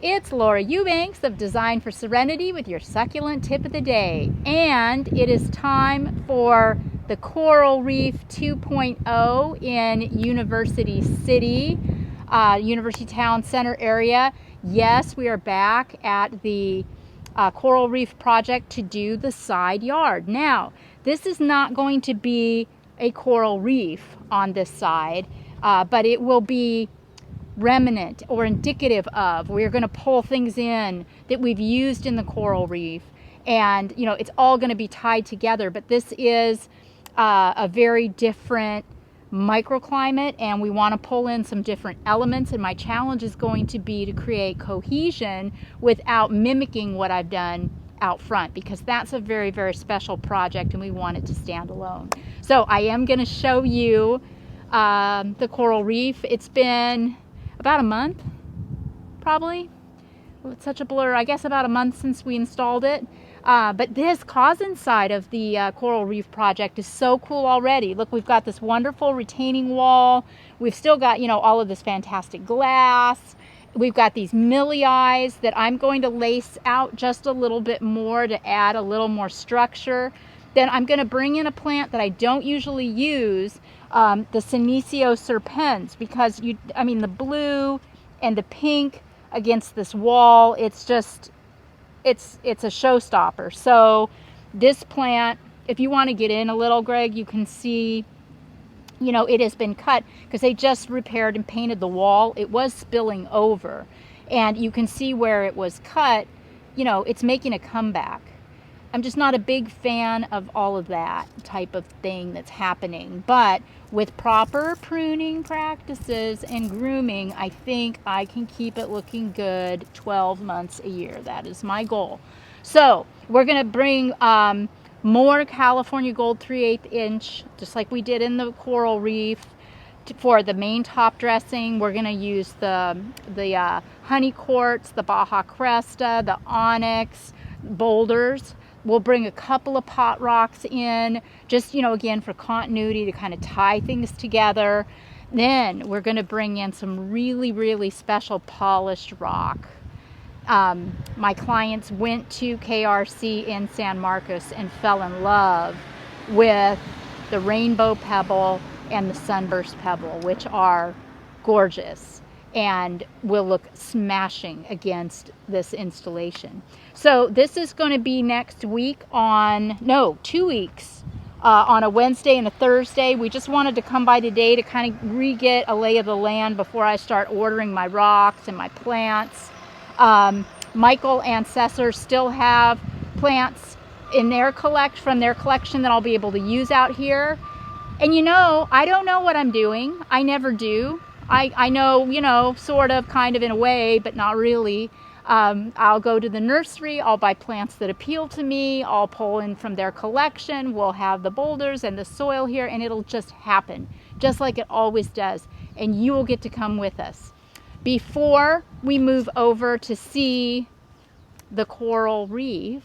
It's Laura Eubanks of Design for Serenity with your succulent tip of the day. And it is time for the Coral Reef 2.0 in University City, University Town Center area. Yes, we are back at the Coral Reef project to do the side yard. Now, this is not going to be a coral reef on this side, but it will be remnant or indicative of. We're going to pull things in that we've used in the coral reef, and it's all going to be tied together. But this is a very different microclimate, and we want to pull in some different elements, and my challenge is going to be to create cohesion without mimicking what I've done out front, because that's a very, very special project and we want it to stand alone. So I am going to show you the coral reef. It's been about a month, probably. It's such a blur. I guess about a month since we installed it. But this Corian side of the Coral Reef project is so cool already. Look, we've got this wonderful retaining wall. We've still got, all of this fantastic glass. We've got these millie that I'm going to lace out just a little bit more to add a little more structure. Then I'm going to bring in a plant that I don't usually use, the Senecio serpens, because the blue and the pink against this wall, it's a showstopper. So this plant, if you want to get in a little, Greg, you can see, it has been cut because they just repaired and painted the wall. It was spilling over, and you can see where it was cut, it's making a comeback. I'm just not a big fan of all of that type of thing that's happening. But with proper pruning practices and grooming, I think I can keep it looking good 12 months a year. That is my goal. So we're going to bring more California Gold 3/8 inch, just like we did in the coral reef. For the main top dressing, we're going to use the honey quartz, the Baja Cresta, the onyx, boulders. We'll bring a couple of pot rocks in, just, again, for continuity, to kind of tie things together. Then we're going to bring in some really, really special polished rock. My clients went to KRC in San Marcos and fell in love with the rainbow pebble and the sunburst pebble, which are gorgeous and will look smashing against this installation. So this is going to be next week 2 weeks, on a Wednesday and a Thursday. We just wanted to come by today to kind of re-get a lay of the land before I start ordering my rocks and my plants. Michael and Cesar still have plants in their from their collection that I'll be able to use out here. And I don't know what I'm doing. I never do. I know, sort of, kind of in a way, but not really. I'll go to the nursery, I'll buy plants that appeal to me, I'll pull in from their collection, we'll have the boulders and the soil here, and it'll just happen, just like it always does. And you will get to come with us. Before we move over to see the coral reef,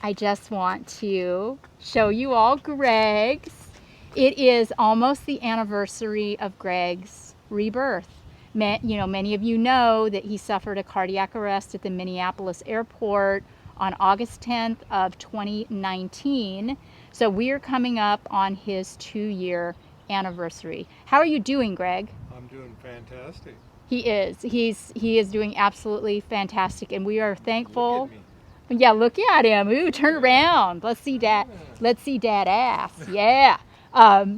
I just want to show you all Greg's. It is almost the anniversary of Greg's rebirth. Many of you know that he suffered a cardiac arrest at the Minneapolis airport on August 10th of 2019. So we are coming up on his 2-year anniversary. How are you doing, Greg? I'm doing fantastic. He is. He is doing absolutely fantastic, and we are thankful. Look at me. Yeah, look at him. Ooh, turn around. Let's see Dad. Let's see Dad ass. Yeah.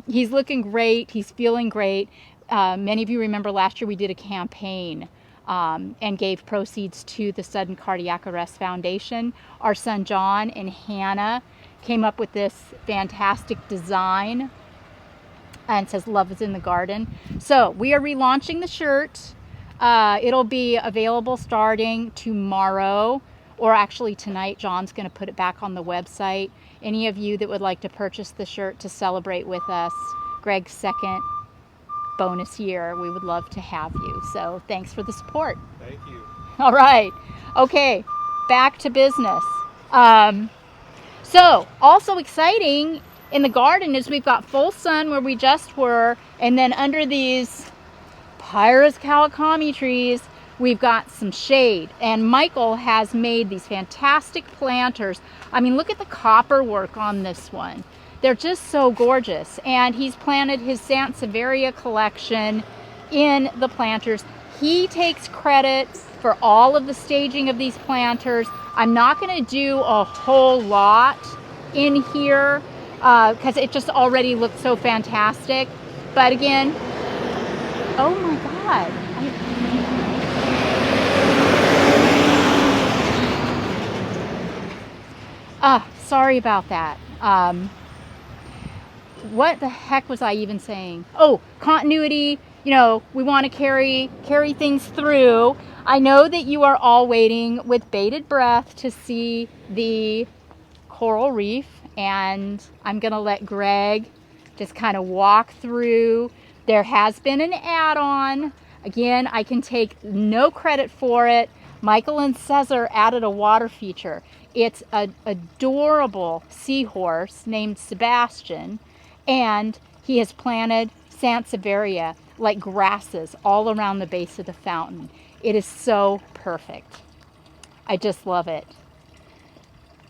He's looking great. He's feeling great. Many of you remember last year we did a campaign and gave proceeds to the Sudden Cardiac Arrest Foundation. Our son John and Hannah came up with this fantastic design, and it says "Love is in the Garden." So we are relaunching the shirt. It'll be available starting tomorrow, or actually tonight. John's going to put it back on the website. Any of you that would like to purchase the shirt to celebrate with us, Greg's second bonus year, we would love to have you. So thanks for the support. Thank you. All right. Okay, back to business. So also exciting in the garden is we've got full sun where we just were, and then under these Pyrus Kawakami trees, we've got some shade. And Michael has made these fantastic planters. I mean, look at the copper work on this one. They're just so gorgeous. And he's planted his Sansevieria collection in the planters. He takes credit for all of the staging of these planters. I'm not going to do a whole lot in here because it just already looks so fantastic. But again, oh my God. Sorry about that. What the heck was I even saying? Oh, continuity. You know, we want to carry things through. I know that you are all waiting with bated breath to see the coral reef, and I'm going to let Greg just kind of walk through. There has been an add-on. Again, I can take no credit for it. Michael and Cesar added a water feature. It's an adorable seahorse named Sebastian, and he has planted Sansevieria like grasses all around the base of the fountain. It is so perfect. I just love it.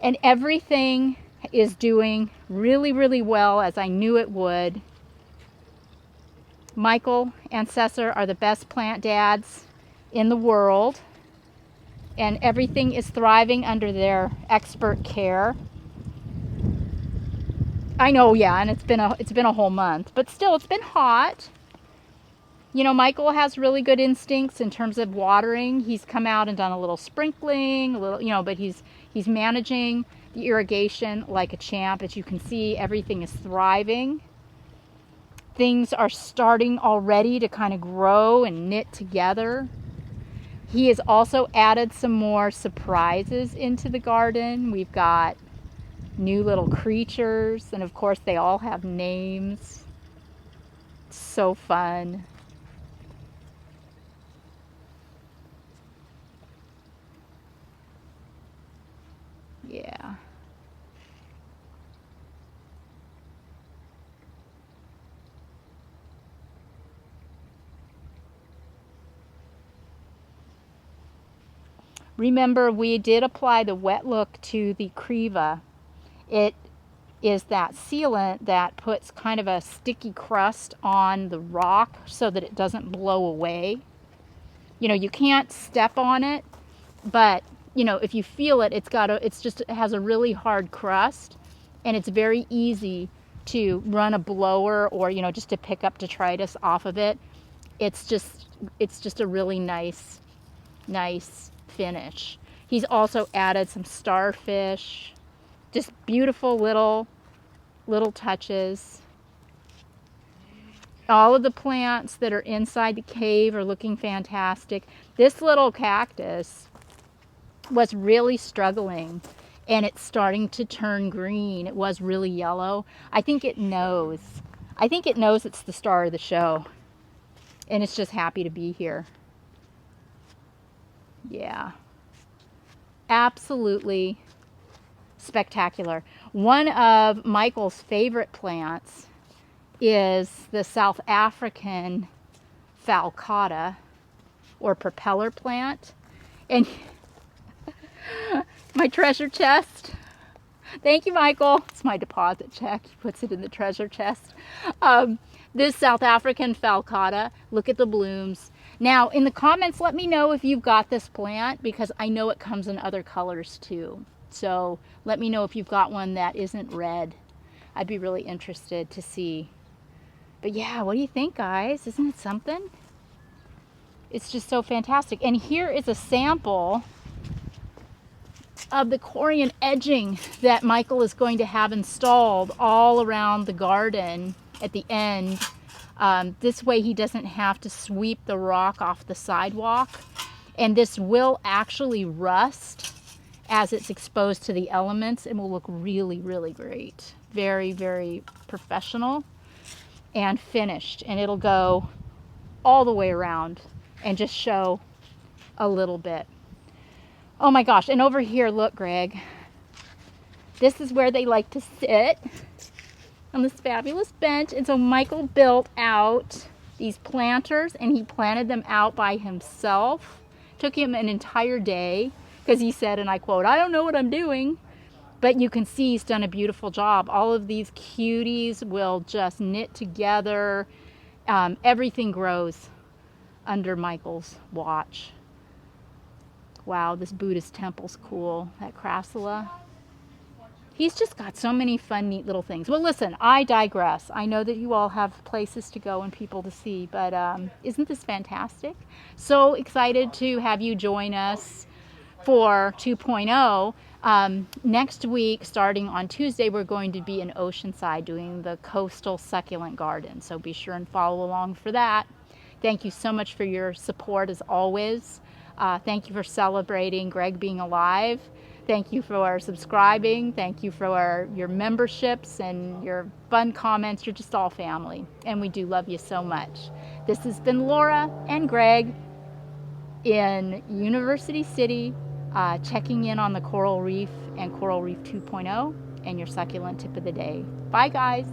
And everything is doing really, really well, as I knew it would. Michael and Cesar are the best plant dads in the world, and everything is thriving under their expert care. I know, yeah, and it's been a whole month, but still, it's been hot. You know, Michael has really good instincts in terms of watering. He's come out and done a little sprinkling, but he's managing the irrigation like a champ. As you can see, everything is thriving. Things are starting already to kind of grow and knit together. He has also added some more surprises into the garden. We've got new little creatures, and of course they all have names. It's so fun. Yeah. Remember, we did apply the wet look to the Creva. It is that sealant that puts kind of a sticky crust on the rock so that it doesn't blow away. You know, you can't step on it, but you know, if you feel it, it has a really hard crust, and it's very easy to run a blower or, you know, just to pick up detritus off of it. It's just a really nice finish. He's also added some starfish, just beautiful little touches. All of the plants that are inside the cave are looking fantastic. This little cactus was really struggling, and it's starting to turn green. It was really yellow. I think it knows it's the star of the show, and it's just happy to be here. Yeah, absolutely spectacular. One of Michael's favorite plants is the South African Falcata, or propeller plant. And my treasure chest. Thank you, Michael. It's my deposit check. He puts it in the treasure chest. This South African Falcata, look at the blooms. Now, in the comments, let me know if you've got this plant, because I know it comes in other colors too. So let me know if you've got one that isn't red. I'd be really interested to see. But yeah, what do you think, guys? Isn't it something? It's just so fantastic. And here is a sample of the Corian edging that Michael is going to have installed all around the garden at the end. This way he doesn't have to sweep the rock off the sidewalk. And this will actually rust as it's exposed to the elements, and will look really, really great. Very, very professional and finished. And it'll go all the way around and just show a little bit. Oh my gosh, and over here, look, Greg. This is where they like to sit, on this fabulous bench. And so Michael built out these planters, and he planted them out by himself. Took him an entire day because he said, and I quote, "I don't know what I'm doing." But you can see he's done a beautiful job. All of these cuties will just knit together. Everything grows under Michael's watch. Wow, this Buddhist temple's cool. That crassula. He's just got so many fun, neat little things. Well, listen, I digress. I know that you all have places to go and people to see, but isn't this fantastic? So excited to have you join us for 2.0. Next week, starting on Tuesday, we're going to be in Oceanside doing the coastal succulent garden. So be sure and follow along for that. Thank you so much for your support as always. Thank you for celebrating Greg being alive. Thank you for subscribing. Thank you for your memberships and your fun comments. You're just all family. And we do love you so much. This has been Laura and Greg in University City, checking in on the Coral Reef and Coral Reef 2.0 and your succulent tip of the day. Bye, guys.